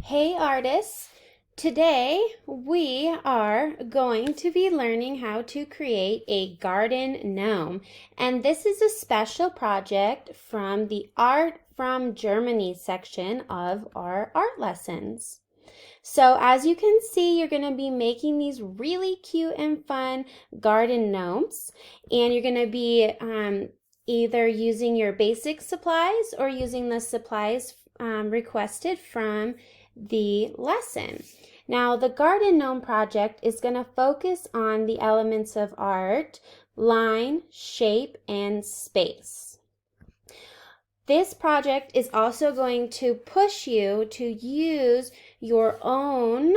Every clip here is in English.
Hey artists! Today we are going to be learning how to create a garden gnome, and this is a special project from the Art from Germany section of our art lessons. So as you can see, you're going to be making these really cute and fun garden gnomes, and you're going to be either using your basic supplies or using the supplies requested from the lesson. Now, the garden gnome project is going to focus on the elements of art, line, shape, and space. This project is also going to push you to use your own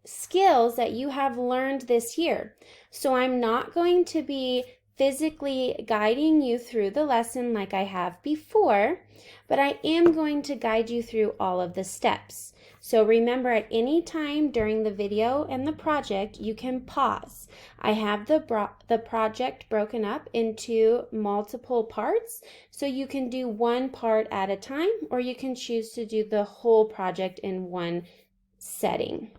skills that you have learned this year. So I'm not going to be physically guiding you through the lesson like I have before, but I am going to guide you through all of the steps. So remember, at any time during the video and the project, you can pause. I have the project broken up into multiple parts, so you can do one part at a time, or you can choose to do the whole project in one setting.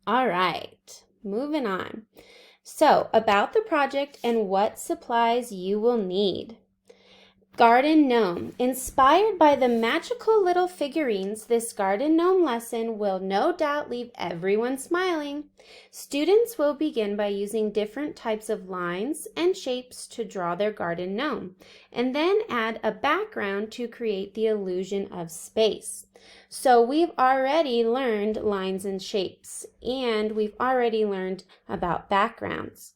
All right, moving on. So, about the project and what supplies you will need. Garden Gnome. Inspired by the magical little figurines, this Garden Gnome lesson will no doubt leave everyone smiling. Students will begin by using different types of lines and shapes to draw their garden gnome, and then add a background to create the illusion of space. So we've already learned lines and shapes, and we've already learned about backgrounds.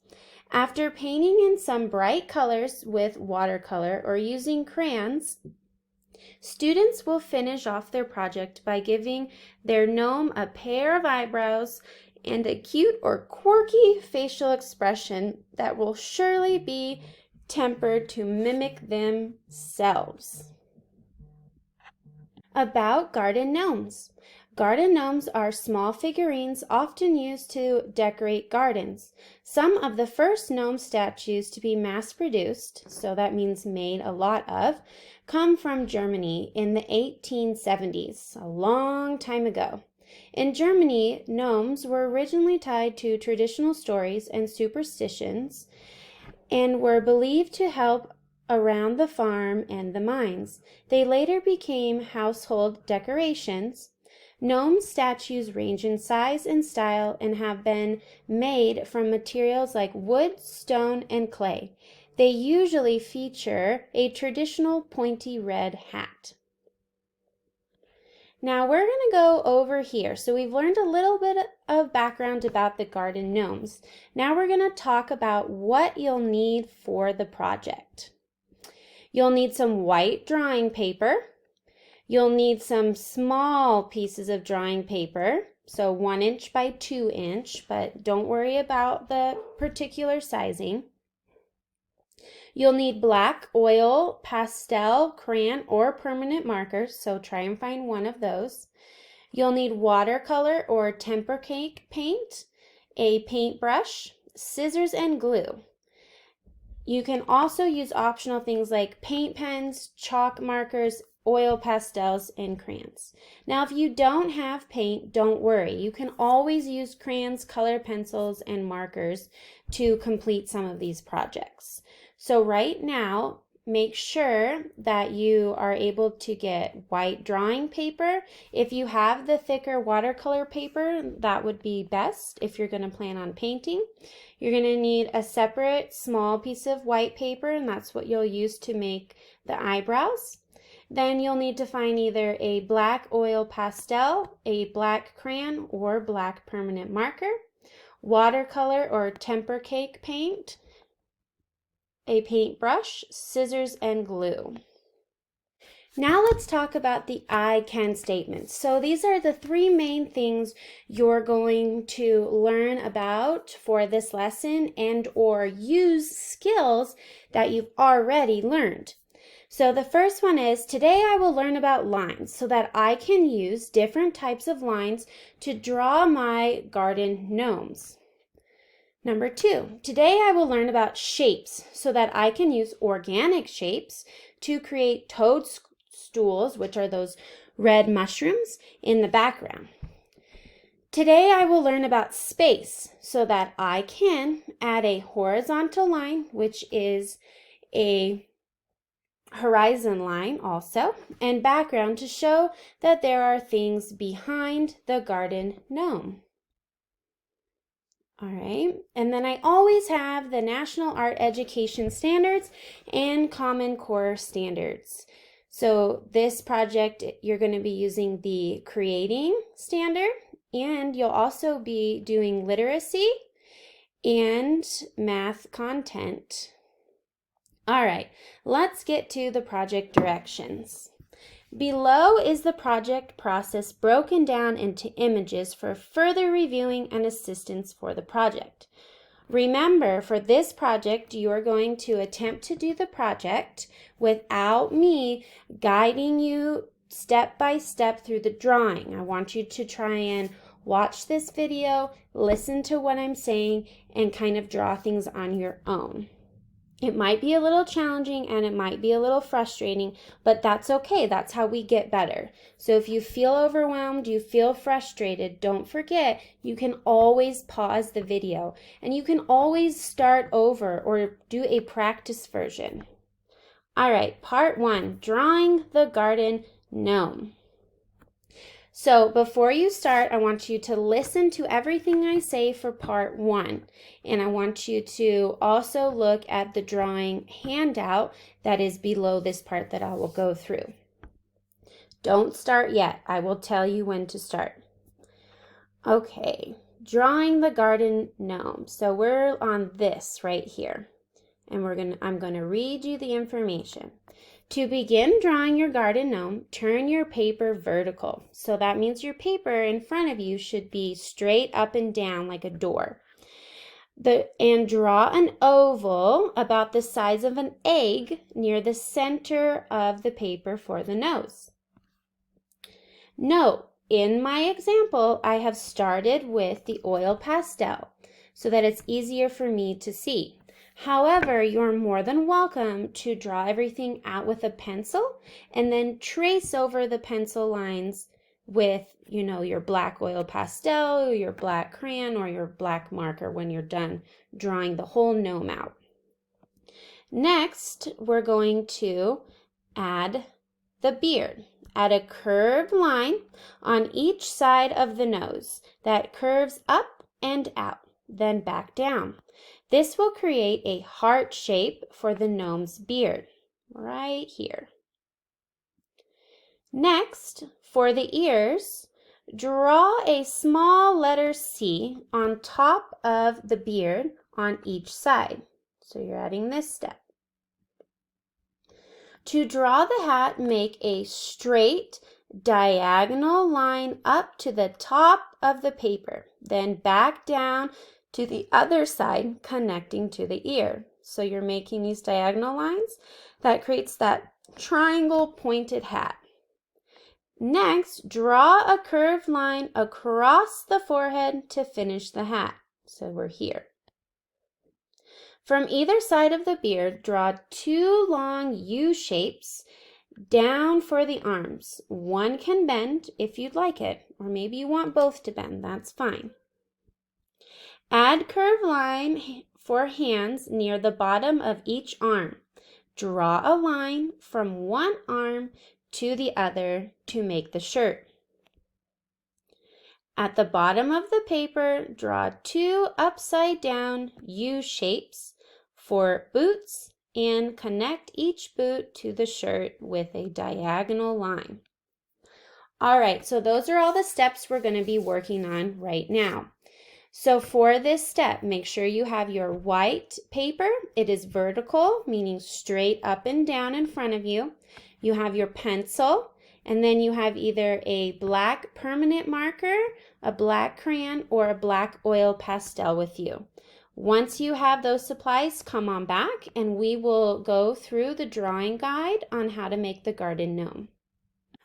After painting in some bright colors with watercolor or using crayons, students will finish off their project by giving their gnome a pair of eyebrows and a cute or quirky facial expression that will surely be tempered to mimic themselves. About garden gnomes. Garden gnomes are small figurines often used to decorate gardens. Some of the first gnome statues to be mass-produced, so that means made a lot of, come from Germany in the 1870s, a long time ago. In Germany, gnomes were originally tied to traditional stories and superstitions and were believed to help around the farm and the mines. They later became household decorations. Gnome statues range in size and style and have been made from materials like wood, stone, and clay. They usually feature a traditional pointy red hat. Now we're going to go over here. So we've learned a little bit of background about the garden gnomes. Now we're going to talk about what you'll need for the project. You'll need some white drawing paper. You'll need some small pieces of drawing paper, so 1 inch by 2 inch, but don't worry about the particular sizing. You'll need black oil, pastel, crayon, or permanent markers, so try and find one of those. You'll need watercolor or temper cake paint, a paintbrush, scissors, and glue. You can also use optional things like paint pens, chalk markers, oil pastels, and crayons. Now, if you don't have paint, don't worry. You can always use crayons, color pencils, and markers to complete some of these projects. So right now, make sure that you are able to get white drawing paper. If you have the thicker watercolor paper, that would be best if you're going to plan on painting. You're going to need a separate small piece of white paper, and that's what you'll use to make the eyebrows. Then you'll need to find either a black oil pastel, a black crayon, or black permanent marker, watercolor or temper cake paint, a paintbrush, scissors, and glue. Now let's talk about the I can statements. So these are the 3 main things you're going to learn about for this lesson and or use skills that you've already learned. So the first one is, today I will learn about lines so that I can use different types of lines to draw my garden gnomes. Number 2, today I will learn about shapes so that I can use organic shapes to create toadstools, which are those red mushrooms in the background. Today I will learn about space so that I can add a horizontal line, which is a horizon line also, and background to show that there are things behind the garden gnome. All right, and then I always have the National Art Education Standards and Common Core Standards. So this project, you're going to be using the creating standard, and you'll also be doing literacy and math content. All right, let's get to the project directions. Below is the project process broken down into images for further reviewing and assistance for the project. Remember, for this project, you are going to attempt to do the project without me guiding you step by step through the drawing. I want you to try and watch this video, listen to what I'm saying, and kind of draw things on your own. It might be a little challenging and it might be a little frustrating, but that's okay. That's how we get better. So if you feel overwhelmed, you feel frustrated, don't forget, you can always pause the video and you can always start over or do a practice version. All right, part 1, drawing the garden gnome. So before you start, I want you to listen to everything I say for part 1. And I want you to also look at the drawing handout that is below this part that I will go through. Don't start yet. I will tell you when to start. Okay, drawing the garden gnome. So we're on this right here. And I'm going to read you the information. To begin drawing your garden gnome, turn your paper vertical. So that means your paper in front of you should be straight up and down like a door. And draw an oval about the size of an egg near the center of the paper for the nose. Note, in my example, I have started with the oil pastel so that it's easier for me to see. However, you're more than welcome to draw everything out with a pencil and then trace over the pencil lines with, your black oil pastel, your black crayon, or your black marker when you're done drawing the whole gnome out. Next, we're going to add the beard. Add a curved line on each side of the nose that curves up and out, then back down. This will create a heart shape for the gnome's beard, right here. Next, for the ears, draw a small letter C on top of the beard on each side. So you're adding this step. To draw the hat, make a straight diagonal line up to the top of the paper, then back down to the other side connecting to the ear. So you're making these diagonal lines that creates that triangle pointed hat. Next, draw a curved line across the forehead to finish the hat. So we're here. From either side of the beard, draw 2 long U shapes down for the arms. One can bend if you'd like it, or maybe you want both to bend, that's fine. Add curved line for hands near the bottom of each arm. Draw a line from one arm to the other to make the shirt. At the bottom of the paper, draw 2 upside down U shapes for boots and connect each boot to the shirt with a diagonal line. All right, so those are all the steps we're going to be working on right now. So for this step, make sure you have your white paper. It is vertical, meaning straight up and down in front of you. You have your pencil, and then you have either a black permanent marker, a black crayon, or a black oil pastel with you. Once you have those supplies, come on back and we will go through the drawing guide on how to make the garden gnome.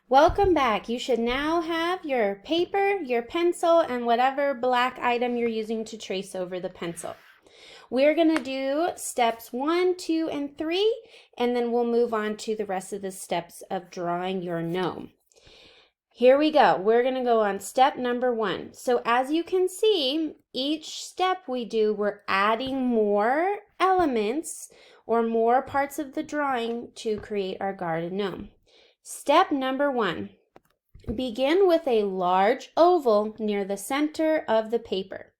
Welcome back. You should now have your paper, your pencil, and whatever black item you're using to trace over the pencil. We're going to do steps 1, 2, and 3, and then we'll move on to the rest of the steps of drawing your gnome. Here we go. We're going to go on step number 1. So as you can see, each step we do, we're adding more elements or more parts of the drawing to create our garden gnome. Step number 1, begin with a large oval near the center of the paper.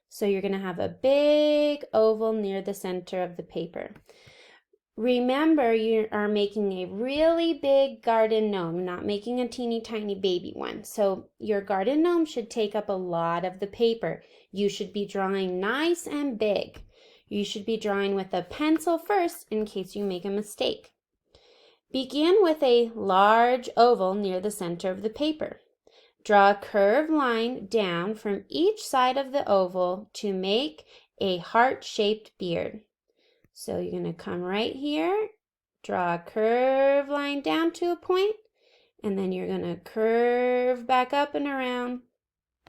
So you're going to have a big oval near the center of the paper. Remember, you are making a really big garden gnome, not making a teeny tiny baby one. So your garden gnome should take up a lot of the paper. You should be drawing nice and big. You should be drawing with a pencil first in case you make a mistake. Begin with a large oval near the center of the paper. Draw a curved line down from each side of the oval to make a heart-shaped beard. So you're going to come right here, draw a curved line down to a point, and then you're going to curve back up and around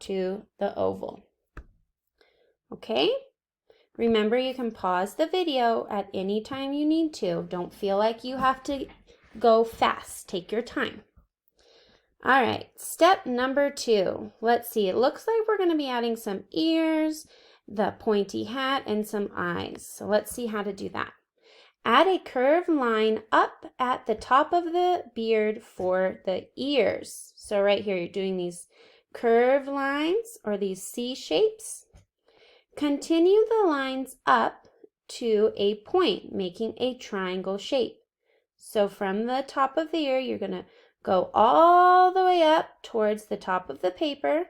to the oval. Okay? Remember, you can pause the video at any time you need to. Don't feel like you have to go fast. Take your time. All right, step number 2. Let's see, it looks like we're going to be adding some ears, the pointy hat, and some eyes. So let's see how to do that. Add a curved line up at the top of the beard for the ears. So right here, you're doing these curved lines or these C shapes. Continue the lines up to a point, making a triangle shape. So from the top of the ear, you're going to go all the way up towards the top of the paper.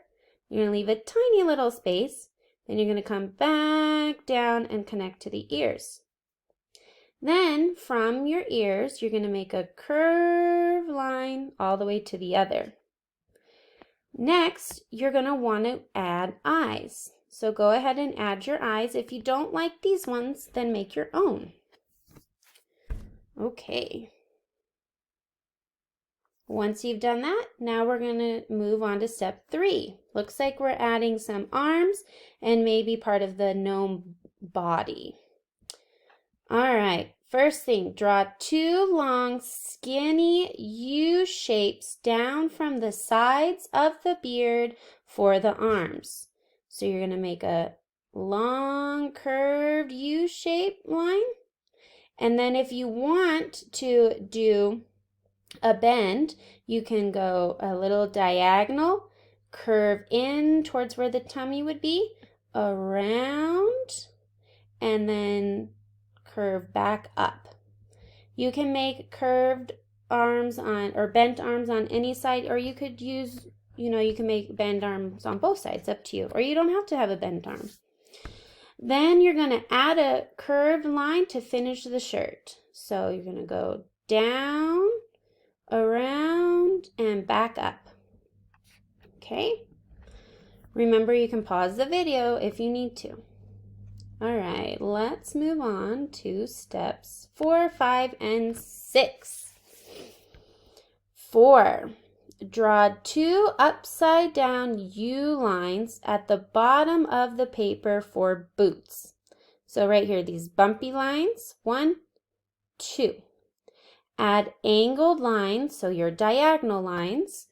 You're going to leave a tiny little space. Then you're going to come back down and connect to the ears. Then from your ears, you're going to make a curved line all the way to the other. Next, you're going to want to add eyes. So go ahead and add your eyes. If you don't like these ones, then make your own. Okay. Once you've done that, now we're going to move on to step 3. Looks like we're adding some arms and maybe part of the gnome body. All right, first thing, draw 2 long, skinny U shapes down from the sides of the beard for the arms. So you're going to make a long, curved U-shaped line. And then if you want to do a bend, you can go a little diagonal, curve in towards where the tummy would be, around, and then curve back up. You can make curved arms on or bent arms on any side, or you could use, you can make bend arms on both sides, up to you, or you don't have to have a bent arm. Then you're going to add a curved line to finish the shirt. So you're going to go down, around, and back up. Okay? Remember, you can pause the video if you need to. All right, let's move on to steps 4, 5, and 6. 4. Draw 2 upside down U lines at the bottom of the paper for boots. So right here, these bumpy lines, 1, 2. Add angled lines, so your diagonal lines,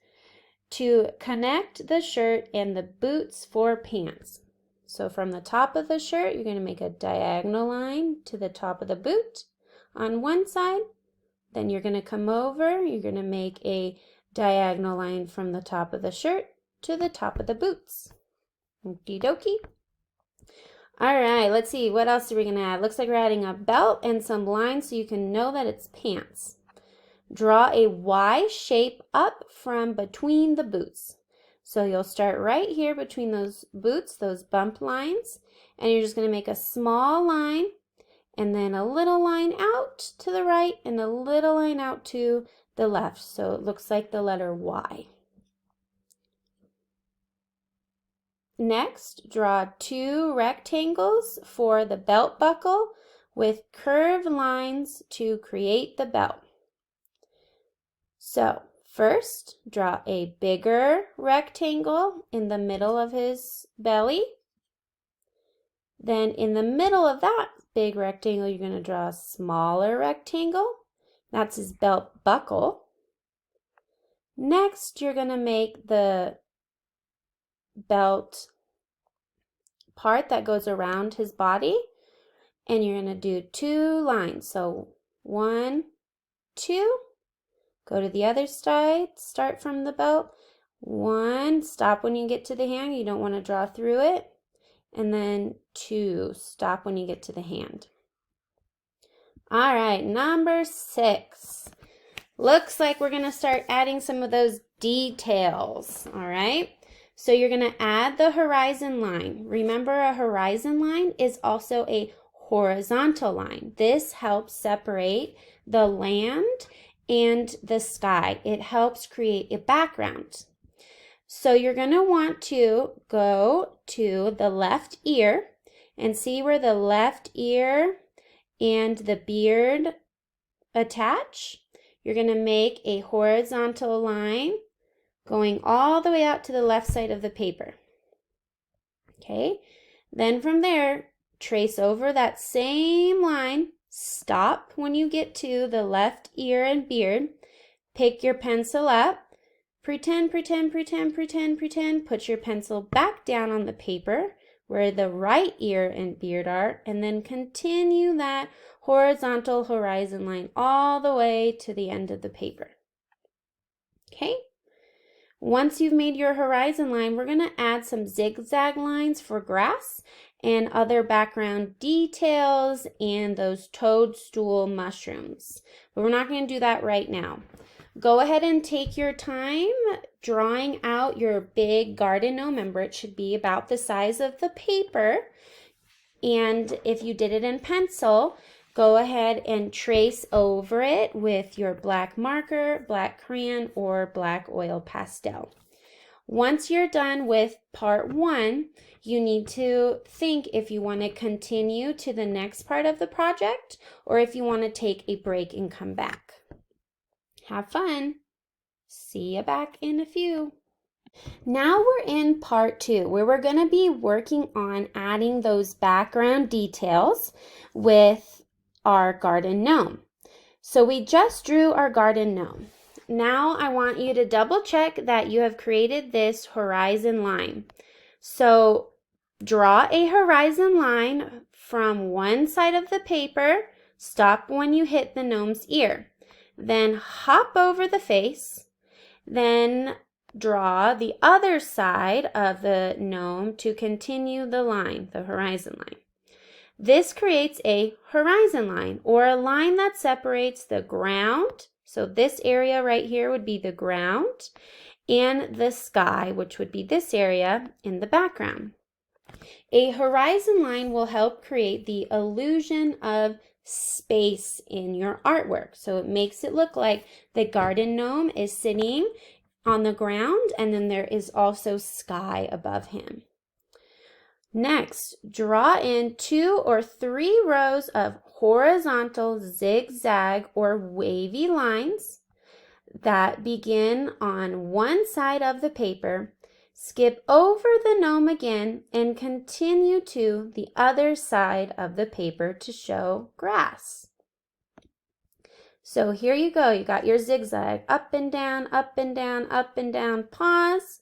to connect the shirt and the boots for pants. So from the top of the shirt, you're going to make a diagonal line to the top of the boot on one side. Then you're going to come over, you're going to make a diagonal line from the top of the shirt to the top of the boots. Okie dokie. All right, let's see, what else are we going to add? Looks like we're adding a belt and some lines so you can know that it's pants. Draw a Y shape up from between the boots. So you'll start right here between those boots, those bump lines, and you're just going to make a small line and then a little line out to the right and a little line out to the left. So it looks like the letter Y. Next, draw 2 rectangles for the belt buckle with curved lines to create the belt. So first, draw a bigger rectangle in the middle of his belly. Then in the middle of that big rectangle, you're going to draw a smaller rectangle. That's his belt buckle. Next, you're going to make the belt part that goes around his body, and you're going to do 2 lines. So 1, 2, go to the other side, start from the belt, 1, stop when you get to the hand, you don't want to draw through it, and then 2, stop when you get to the hand. All right, number 6. Looks like we're going to start adding some of those details, all right? So you're going to add the horizon line. Remember, a horizon line is also a horizontal line. This helps separate the land and the sky. It helps create a background. So you're going to want to go to the left ear and see where the left ear and the beard attach. You're going to make a horizontal line going all the way out to the left side of the paper. Okay, then from there, trace over that same line, stop when you get to the left ear and beard, pick your pencil up, pretend, put your pencil back down on the paper where the right ear and beard are, and then continue that horizontal horizon line all the way to the end of the paper. Okay? Once you've made your horizon line, we're going to add some zigzag lines for grass and other background details and those toadstool mushrooms. But we're not going to do that right now. Go ahead and take your time drawing out your big garden gnome. Remember, it should be about the size of the paper. And if you did it in pencil, go ahead and trace over it with your black marker, black crayon, or black oil pastel. Once you're done with part 1, you need to think if you want to continue to the next part of the project or if you want to take a break and come back. Have fun. See you back in a few. Now we're in part 2 where we're going to be working on adding those background details with our garden gnome. So we just drew our garden gnome. Now I want you to double check that you have created this horizon line. So draw a horizon line from one side of the paper, stop when you hit the gnome's ear. Then hop over the face, then draw the other side of the gnome to continue the line, the horizon line. This creates a horizon line or a line that separates the ground. So this area right here would be the ground and the sky, which would be this area in the background. A horizon line will help create the illusion of space in your artwork. So it makes it look like the garden gnome is sitting on the ground and then there is also sky above him. Next, draw in 2 or 3 rows of horizontal zigzag or wavy lines that begin on one side of the paper, skip over the gnome again, and continue to the other side of the paper to show grass. So here you go. You got your zigzag, up and down, up and down, up and down, pause,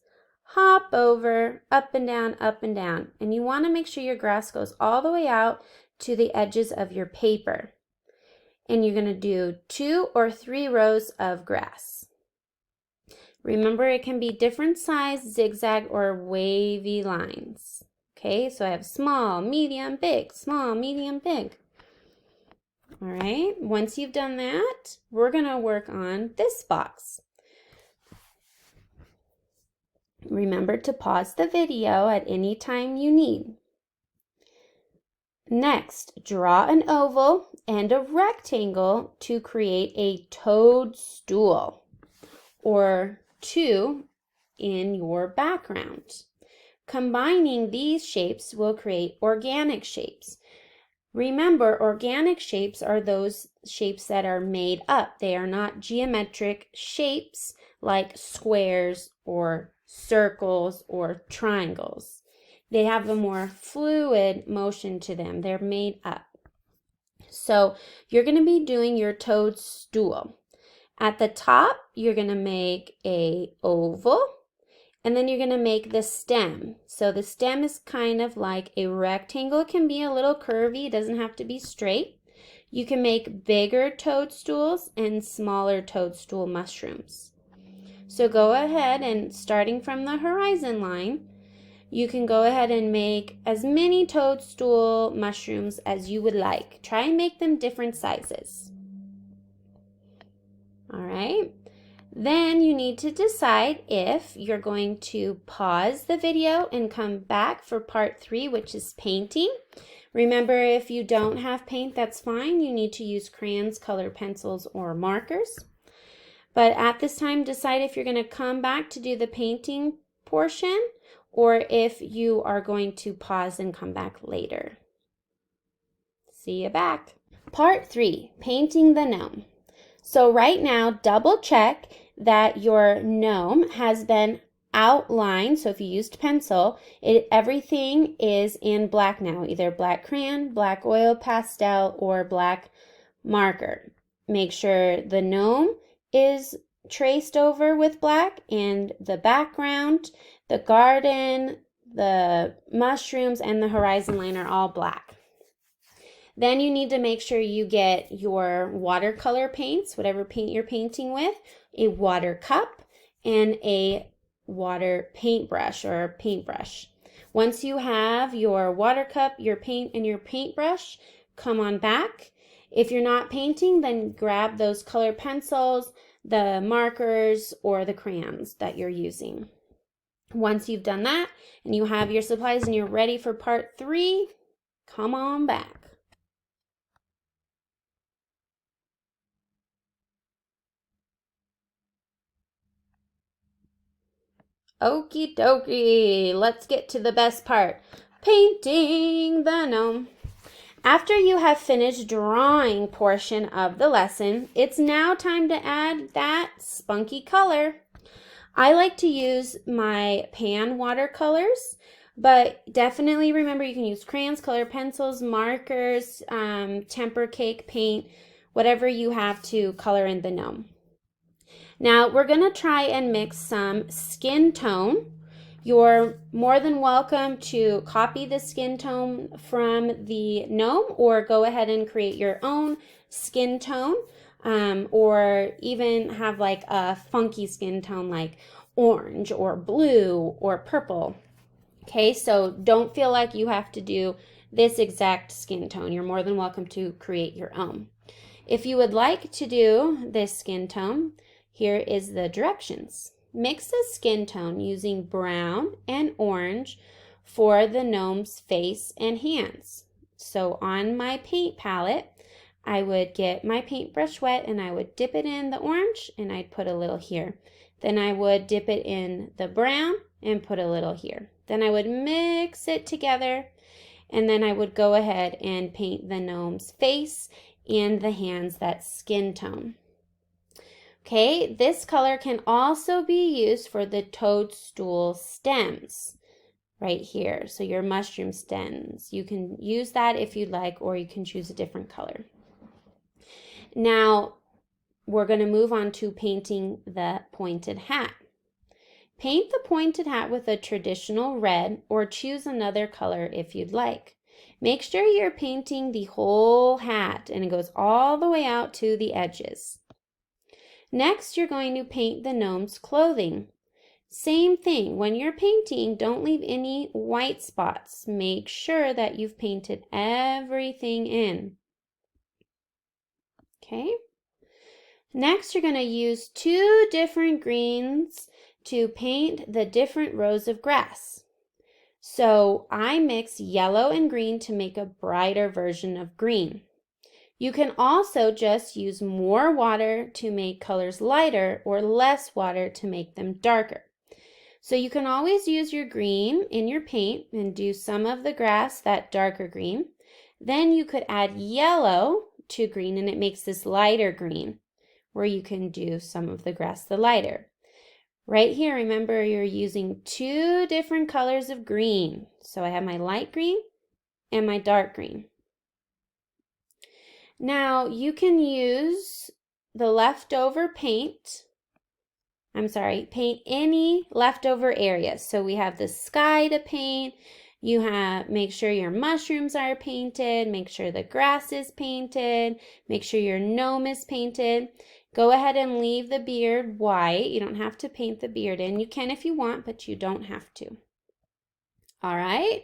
hop over, up and down, up and down. And you want to make sure your grass goes all the way out to the edges of your paper. And you're going to do 2 or 3 rows of grass. Remember, it can be different size zigzag or wavy lines. Okay, so I have small, medium, big, small, medium, big. All right, once you've done that, we're going to work on this box. Remember to pause the video at any time you need. Next, draw an oval and a rectangle to create a toadstool or 2 in your background. Combining these shapes will create organic shapes. Remember, organic shapes are those shapes that are made up. They are not geometric shapes like squares or circles or triangles. They have a more fluid motion to them. They're made up. So you're going to be doing your toadstool. At the top, you're going to make a oval, and then you're going to make the stem. So the stem is kind of like a rectangle. It can be a little curvy. It doesn't have to be straight. You can make bigger toadstools and smaller toadstool mushrooms. So go ahead and starting from the horizon line, you can go ahead and make as many toadstool mushrooms as you would like. Try and make them different sizes. All right. Then you need to decide if you're going to pause the video and come back for part 3, which is painting. Remember, if you don't have paint, that's fine. You need to use crayons, color pencils, or markers. But at this time, decide if you're going to come back to do the painting portion or if you are going to pause and come back later. See you back. Part 3, painting the gnome. So right now, double check that your gnome has been outlined. So if you used pencil, everything is in black now, either black crayon, black oil pastel, or black marker. Make sure the gnome is traced over with black and the background, the garden, the mushrooms, and the horizon line are all black. Then you need to make sure you get your watercolor paints, whatever paint you're painting with, a water cup, and a water paintbrush or paintbrush. Once you have your water cup, your paint, and your paintbrush, come on back. If you're not painting, then grab those color pencils, the markers, or the crayons that you're using. Once you've done that and you have your supplies and you're ready for part 3, come on back. Okie dokie, let's get to the best part, painting the gnome. After you have finished drawing portion of the lesson, it's now time to add that spunky color. I like to use my pan watercolors, but definitely remember you can use crayons, color pencils, markers, temper cake paint, whatever you have to color in the gnome. Now we're going to try and mix some skin tone. You're more than welcome to copy the skin tone from the gnome or go ahead and create your own skin tone, or even have like a funky skin tone like orange or blue or purple. Okay, so don't feel like you have to do this exact skin tone. You're more than welcome to create your own. If you would like to do this skin tone, here is the directions. Mix the skin tone using brown and orange for the gnome's face and hands. So on my paint palette, I would get my paintbrush wet and I would dip it in the orange and I'd put a little here. Then I would dip it in the brown and put a little here. Then I would mix it together and then I would go ahead and paint the gnome's face and the hands that skin tone. Okay, this color can also be used for the toadstool stems right here. So your mushroom stems, you can use that if you'd like, or you can choose a different color. Now, we're going to move on to painting the pointed hat. Paint the pointed hat with a traditional red or choose another color if you'd like. Make sure you're painting the whole hat and it goes all the way out to the edges. Next, you're going to paint the gnome's clothing. Same thing, when you're painting, don't leave any white spots. Make sure that you've painted everything in. Okay. Next, you're going to use 2 different greens to paint the different rows of grass. So I mix yellow and green to make a brighter version of green. You can also just use more water to make colors lighter or less water to make them darker. So you can always use your green in your paint and do some of the grass that darker green. Then you could add yellow to green and it makes this lighter green where you can do some of the grass the lighter. Right here, remember you're using 2 different colors of green. So I have my light green and my dark green. Now you can use the leftover paint. Paint any leftover areas. So we have the sky to paint. Make sure your mushrooms are painted. Make sure the grass is painted. Make sure your gnome is painted. Go ahead and leave the beard white. You don't have to paint the beard in. You can if you want, but you don't have to. All right.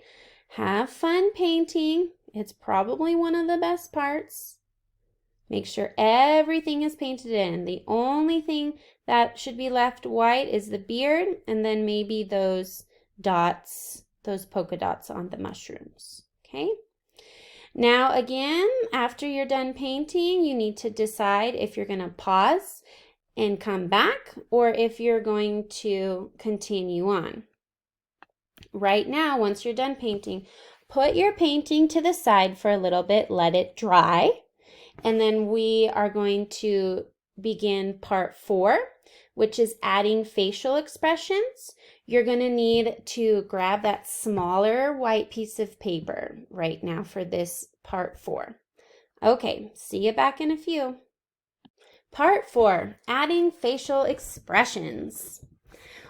Have fun painting. It's probably one of the best parts. Make sure everything is painted in. The only thing that should be left white is the beard, and then maybe those dots, those polka dots on the mushrooms. Okay? Now again, after you're done painting, you need to decide if you're going to pause and come back or if you're going to continue on. Right now, once you're done painting, put your painting to the side for a little bit, let it dry. And then we are going to begin part 4, which is adding facial expressions. You're going to need to grab that smaller white piece of paper right now for this part 4. Okay, see you back in a few. Part 4, adding facial expressions.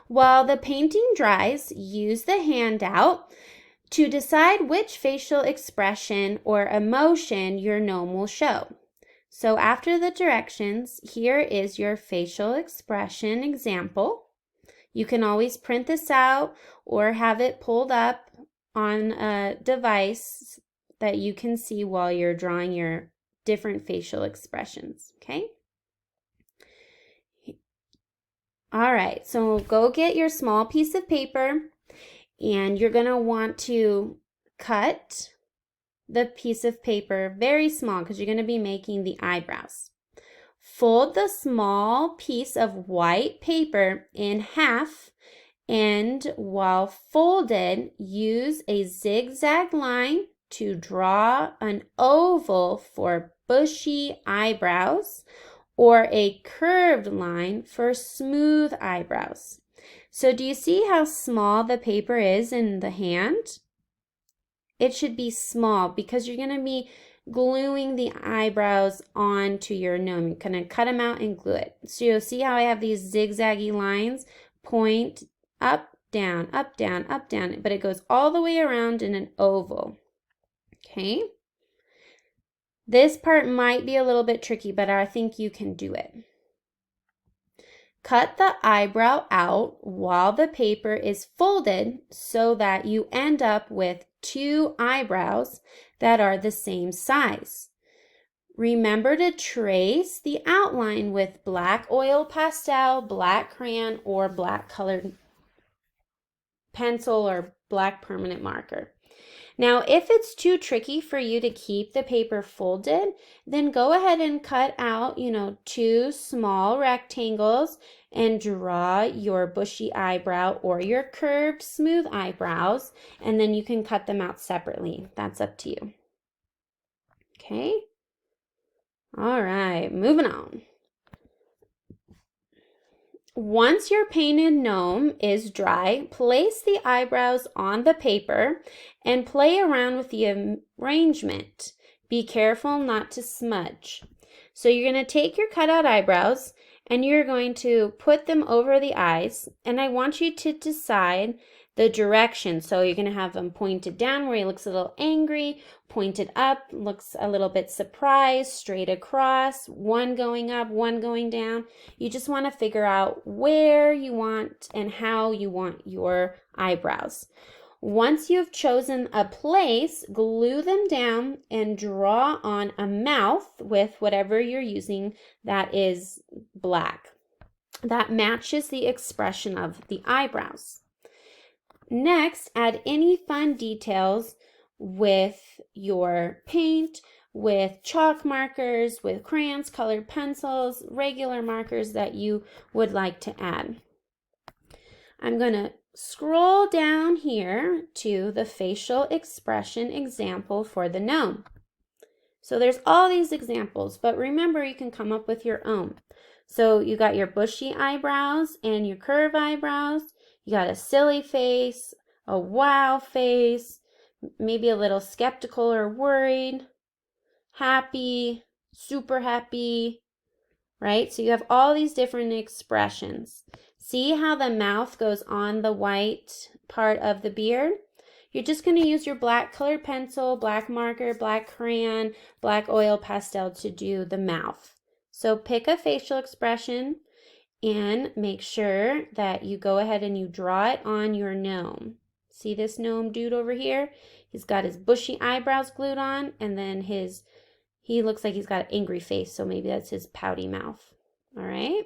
While the painting dries, use the handout to decide which facial expression or emotion your gnome will show. So after the directions, here is your facial expression example. You can always print this out or have it pulled up on a device that you can see while you're drawing your different facial expressions, okay? All right, so go get your small piece of paper and you're going to want to cut the piece of paper very small because you're going to be making the eyebrows. Fold the small piece of white paper in half, and while folded, use a zigzag line to draw an oval for bushy eyebrows or a curved line for smooth eyebrows. So do you see how small the paper is in the hand? It should be small because you're going to be gluing the eyebrows onto your gnome. You're going to cut them out and glue it. So you'll see how I have these zigzaggy lines, point up, down, up, down, up, down, but it goes all the way around in an oval. Okay? This part might be a little bit tricky, but I think you can do it. Cut the eyebrow out while the paper is folded so that you end up with 2 eyebrows that are the same size. Remember to trace the outline with black oil pastel, black crayon, or black colored pencil or black permanent marker. Now, if it's too tricky for you to keep the paper folded, then go ahead and cut out, 2 small rectangles and draw your bushy eyebrow or your curved smooth eyebrows, and then you can cut them out separately. That's up to you. Okay? All right, moving on. Once your painted gnome is dry, place the eyebrows on the paper and play around with the arrangement. Be careful not to smudge. So you're going to take your cutout eyebrows and you're going to put them over the eyes, and I want you to decide the direction. So you're going to have them pointed down where he looks a little angry, pointed up, looks a little bit surprised, straight across, one going up, one going down. You just want to figure out where you want and how you want your eyebrows. Once you've chosen a place, glue them down and draw on a mouth with whatever you're using that is black. That matches the expression of the eyebrows. Next, add any fun details with your paint, with chalk markers, with crayons, colored pencils, regular markers that you would like to add. I'm going to scroll down here to the facial expression example for the gnome. So there's all these examples, but remember you can come up with your own. So you got your bushy eyebrows and your curved eyebrows. You got a silly face, a wow face, maybe a little skeptical or worried, happy, super happy, right? So you have all these different expressions. See how the mouth goes on the white part of the beard? You're just going to use your black colored pencil, black marker, black crayon, black oil pastel to do the mouth. So pick a facial expression and make sure that you go ahead and you draw it on your gnome. See this gnome dude over here? He's got his bushy eyebrows glued on, and then he looks like he's got an angry face, so maybe that's his pouty mouth. All right.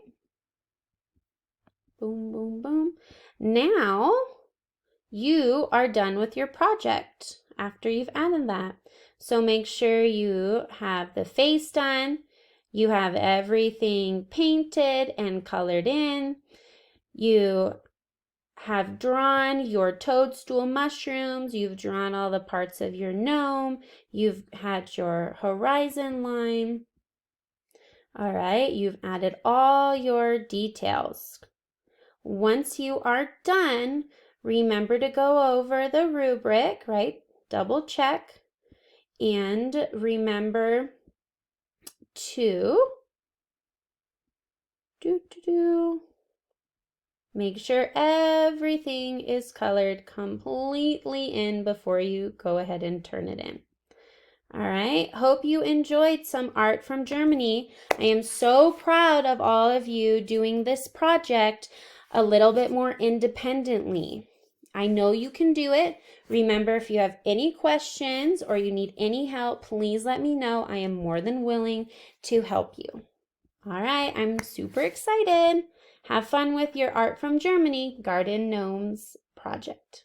Boom, boom, boom. Now you are done with your project after you've added that. So make sure you have the face done. You have everything painted and colored in. You have drawn your toadstool mushrooms. You've drawn all the parts of your gnome. You've had your horizon line. All right, you've added all your details. Once you are done, remember to go over the rubric, right? Double check. And remember to make sure everything is colored completely in before you go ahead and turn it in. All right, hope you enjoyed some art from Germany. I am so proud of all of you doing this project a little bit more independently. I know you can do it. Remember, if you have any questions or you need any help, please let me know. I am more than willing to help you. All right, I'm super excited. Have fun with your Art from Germany Garden Gnomes project.